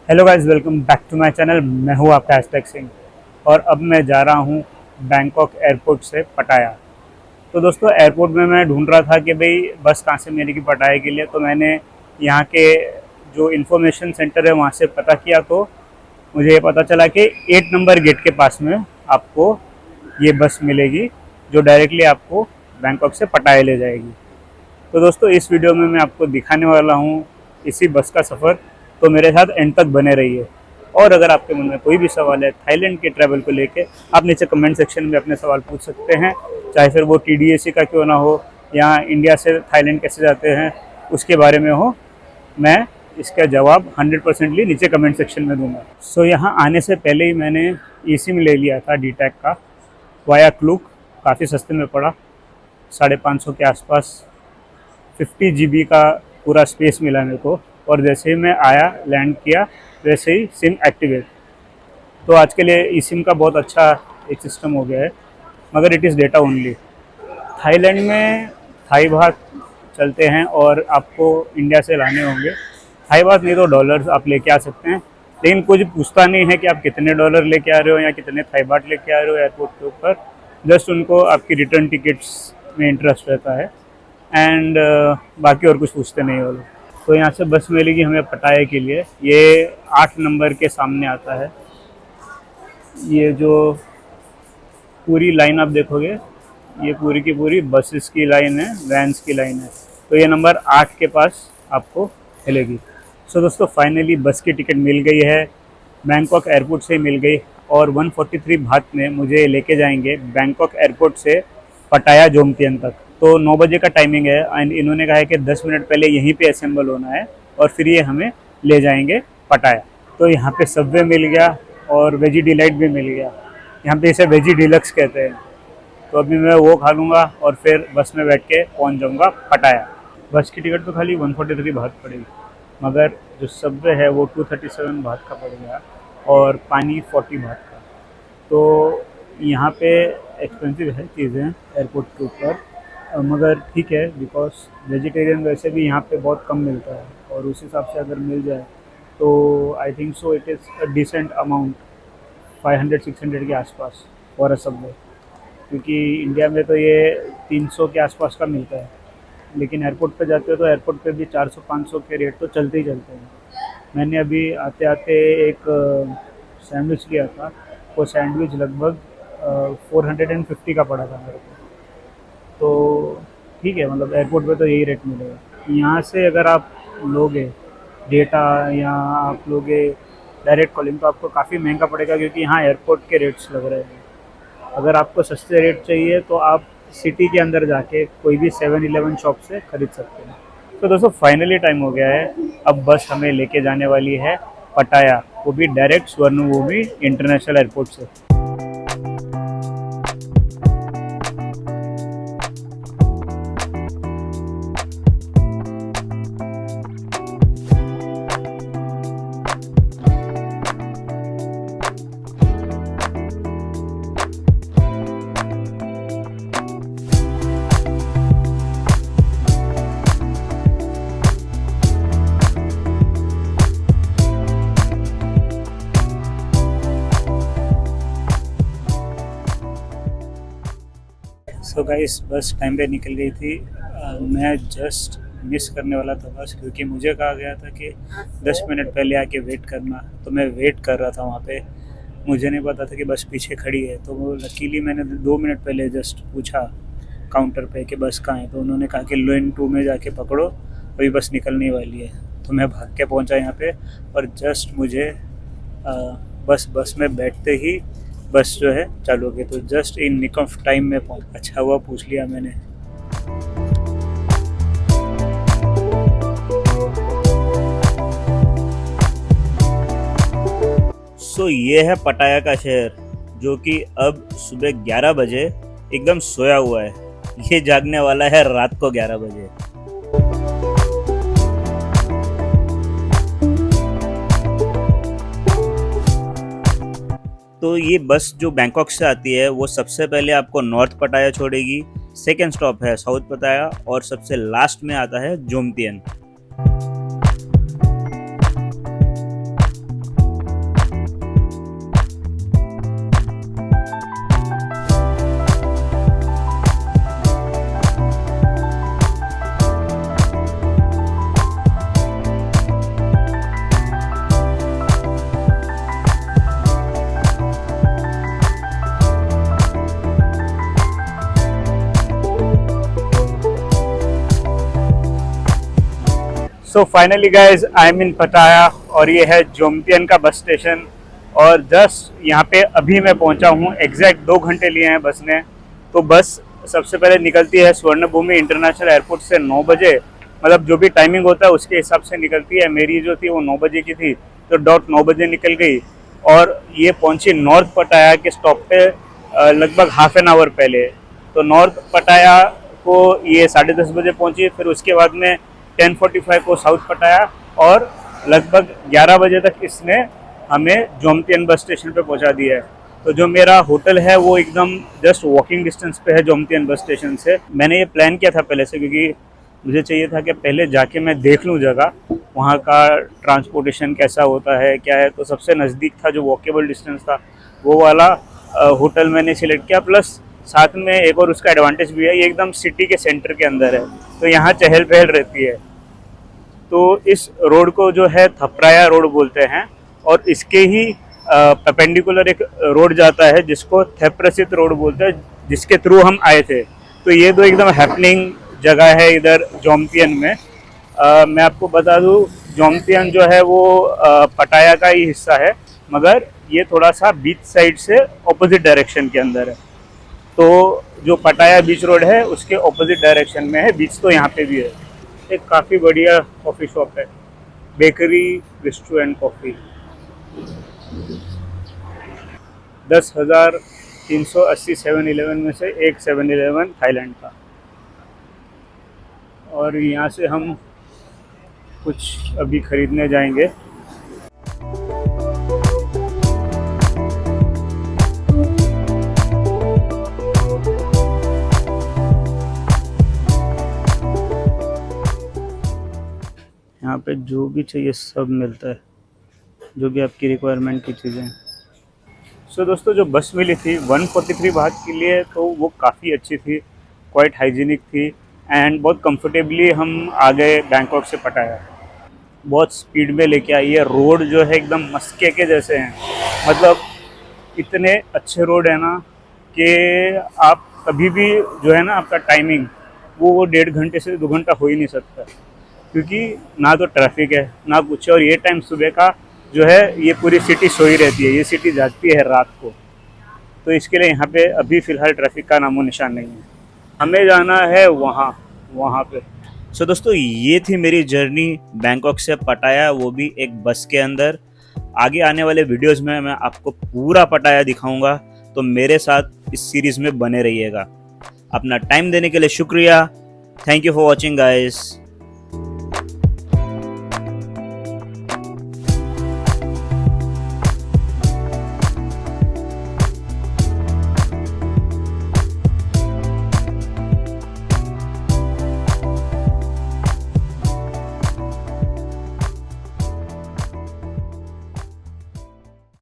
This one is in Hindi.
Hello guys, welcome back to my channel. मैं हूँ आपका हैशटैग सिंह और अब मैं जा रहा हूँ बैंकॉक एयरपोर्ट से पटाया। तो दोस्तों, एयरपोर्ट में मैं ढूंढ रहा था कि भाई बस कहाँ से मिलेगी पटाया के लिए। तो मैंने यहाँ के जो इन्फॉर्मेशन सेंटर है वहाँ से पता किया, तो मुझे ये पता चला कि 8 नंबर गेट के पास में आपको ये बस मिलेगी जो डायरेक्टली आपको बैंकॉक से पटाया ले जाएगी। तो दोस्तों, इस वीडियो में मैं आपको दिखाने वाला हूँ इसी बस का सफ़र। तो मेरे साथ एंड तक बने रहिए। और अगर आपके मन में कोई भी सवाल है थाईलैंड के ट्रैवल को लेके, आप नीचे कमेंट सेक्शन में अपने सवाल पूछ सकते हैं। चाहे फिर वो TDSC का क्यों ना हो या इंडिया से थाईलैंड कैसे जाते हैं उसके बारे में हो, मैं इसका जवाब 100% नीचे कमेंट सेक्शन में दूंगा। सो यहाँ आने से पहले ही मैंने eSIM ले लिया था DTAC का, वाया क्लूक। काफ़ी सस्ते में पड़ा, 550 के आसपास। 50 GB का पूरा स्पेस मिला मेरे को। और जैसे ही मैं आया, लैंड किया, वैसे ही सिम एक्टिवेट। तो आज के लिए ई सिम का बहुत अच्छा एक सिस्टम हो गया है, मगर it is data only. Thailand में थाई बात चलते हैं और आपको इंडिया से लाने होंगे। थाई बात नहीं तो डॉलर्स आप लेके आ सकते हैं, लेकिन कुछ पूछता नहीं है कि आप कितने डॉलर लेके आ रहे हो या कितने थाई बात लेके आ रहे हो एयरपोर्ट के ऊपर। जस्ट उनको आपकी रिटर्न टिकट्स में इंटरेस्ट रहता है एंड बाकी और कुछ पूछते नहीं वो लोग। तो यहाँ से बस मिलेगी हमें पटाया के लिए। ये 8 नंबर के सामने आता है। ये जो पूरी लाइन आप देखोगे, ये पूरी की पूरी बसेस की लाइन है, वैन्स की लाइन है। तो ये नंबर 8 के पास आपको मिलेगी। सो दोस्तों, फाइनली बस की टिकट मिल गई है, बैंकॉक एयरपोर्ट से मिल गई। और 143 बात में मुझे लेके जाएंगे बैंकॉक एयरपोर्ट से पटाया जोमतियन तक। तो 9 बजे का टाइमिंग है एंड इन्होंने कहा है कि 10 मिनट पहले यहीं पे असेंबल होना है और फिर ये हमें ले जाएंगे पटाया। तो यहाँ पे सबवे मिल गया और वेजी डिलाइट भी मिल गया। यहाँ पे इसे वेजी डिलक्स कहते हैं। तो अभी मैं वो खा लूँगा और फिर बस में बैठ के पहुँच जाऊँगा पटाया। बस की टिकट तो खाली 143 बात पड़ेगी, मगर जो सबवे है वो 237 बात का पड़ गया और पानी 40 बात का। तो यहाँ पे एक्सपेंसिव है चीज़ें एयरपोर्ट के ऊपर, मगर ठीक है, बिकॉज वेजिटेरियन वैसे भी यहाँ पे बहुत कम मिलता है और उस हिसाब से अगर मिल जाए तो I think so it is a decent amount, 500-600 के आसपास फॉर अ सबवे। क्योंकि इंडिया में तो ये 300 के आसपास का मिलता है, लेकिन एयरपोर्ट पे जाते हो तो एयरपोर्ट पे भी 400-500 के रेट तो चलते ही चलते हैं। मैंने अभी आते आते एक सैंडविच लिया था, वो सैंडविच लगभग 450 का पड़ा था मेरे को। तो ठीक है, मतलब एयरपोर्ट पे तो यही रेट मिलेगा। यहाँ से अगर आप लोगे डेटा या आप लोगे डायरेक्ट कॉलिंग तो आपको काफ़ी महंगा पड़ेगा, क्योंकि यहाँ एयरपोर्ट के रेट्स लग रहे हैं। अगर आपको सस्ते रेट चाहिए तो आप सिटी के अंदर जाके कोई भी 7-Eleven शॉप से ख़रीद सकते हैं। तो दोस्तों, फाइनली टाइम हो गया है। अब बस हमें लेके जाने वाली है पटाया, वो भी डायरेक्ट स्वर्णभूमि इंटरनेशनल एयरपोर्ट से। सो गाइस, बस टाइम पे निकल गई थी। मैं जस्ट मिस करने वाला था बस, क्योंकि मुझे कहा गया था कि 10 मिनट पहले आके वेट करना। तो मैं वेट कर रहा था वहाँ पे। मुझे नहीं पता था कि बस पीछे खड़ी है। तो वो लकीली मैंने 2 मिनट पहले जस्ट पूछा काउंटर पे कि बस कहाँ है। तो उन्होंने कहा कि लेन 2 में जाके पकड़ो, अभी बस निकलने वाली है। तो मैं भाग के पहुँचा यहाँ पे और जस्ट मुझे बस में बैठते ही बस जो है चालू हो गई। तो just in nick of time में पहुँच। अच्छा हुआ पूछ लिया मैंने। सो ये है पटाया का शहर, जो कि अब सुबह 11 बजे एकदम सोया हुआ है। ये जागने वाला है रात को 11 बजे। तो ये बस जो बैंकॉक से आती है वो सबसे पहले आपको नॉर्थ पटाया छोड़ेगी, सेकेंड स्टॉप है साउथ पटाया और सबसे लास्ट में आता है Jomtien. So finally guys I am in Pattaya और ये है जोम्पियन का बस स्टेशन। और जस्ट यहाँ पे अभी मैं पहुँचा हूँ, एग्जैक्ट 2 घंटे लिए हैं बस ने। तो बस सबसे पहले निकलती है स्वर्णभूमि इंटरनेशनल एयरपोर्ट से 9 बजे, मतलब जो भी टाइमिंग होता है उसके हिसाब से निकलती है। मेरी जो थी वो 9 बजे की थी, तो डॉट 9 बजे निकल गई और ये पहुंची नॉर्थ पटाया के स्टॉप पे लगभग हाफ एन आवर पहले। तो नॉर्थ पटाया को ये 10:30 बजे पहुंची, फिर उसके बाद में 10:45 को साउथ पटाया और लगभग 11 बजे तक इसने हमें जोम्पियन बस स्टेशन पे पहुंचा दिया है। तो जो मेरा होटल है वो एकदम जस्ट वॉकिंग डिस्टेंस पे है जोम्पियन बस स्टेशन से। मैंने ये प्लान किया था पहले से, क्योंकि मुझे चाहिए था कि पहले जाके मैं देख लूँ जगह, वहाँ का ट्रांसपोर्टेशन कैसा होता है क्या है। तो सबसे नज़दीक था जो वॉकेबल डिस्टेंस था वो वाला होटल मैंने सिलेक्ट किया। प्लस साथ में एक और उसका एडवांटेज भी है, ये एकदम सिटी के सेंटर के अंदर है, तो यहाँ चहल पहल रहती है। तो इस रोड को जो है थपराया रोड बोलते हैं और इसके ही परपेंडिकुलर एक रोड जाता है जिसको थेप्रसित रोड बोलते हैं, जिसके थ्रू हम आए थे। तो ये दो एकदम हैपनिंग जगह है इधर जोम्पियन में। मैं आपको बता दूं, जोम्पियन जो है वो पटाया का ही हिस्सा है, मगर ये थोड़ा सा बीच साइड से ऑपोजिट डायरेक्शन के अंदर है। तो जो पटाया बीच रोड है उसके ऑपोजिट डायरेक्शन में है, बीच तो यहाँ पे भी है। एक काफ़ी बढ़िया कॉफ़ी शॉप है, bakery bistro and coffee. 10,380 7-Eleven में से एक 7-Eleven थाईलैंड का। और यहाँ से हम कुछ अभी ख़रीदने जाएंगे। यहाँ पे जो भी चाहिए सब मिलता है, जो भी आपकी रिक्वायरमेंट की चीज़ें। सो दोस्तों, जो बस मिली थी 143 बात के लिए, तो वो काफ़ी अच्छी थी, क्वाइट हाइजीनिक थी एंड बहुत कंफर्टेबली हम आ गए बैंकॉक से पटाया। बहुत स्पीड में लेके आई है, रोड जो है एकदम मस्के के जैसे हैं। मतलब इतने अच्छे रोड है ना कि आप कभी भी जो है ना आपका टाइमिंग वो 1.5 घंटे से 2 घंटा हो ही नहीं सकता, क्योंकि ना तो ट्रैफिक है ना कुछ। और ये टाइम सुबह का जो है ये पूरी सिटी सोई रहती है, ये सिटी जागती है रात को। तो इसके लिए यहाँ पे अभी फ़िलहाल ट्रैफिक का नामो निशान नहीं है। हमें जाना है वहाँ पे। सो दोस्तों, ये थी मेरी जर्नी बैंकॉक से पटाया, वो भी एक बस के अंदर। आगे आने वाले वीडियोस में मैं आपको पूरा पटाया दिखाऊंगा, तो मेरे साथ इस सीरीज़ में बने रहिएगा। अपना टाइम देने के लिए शुक्रिया। Thank you for watching guys.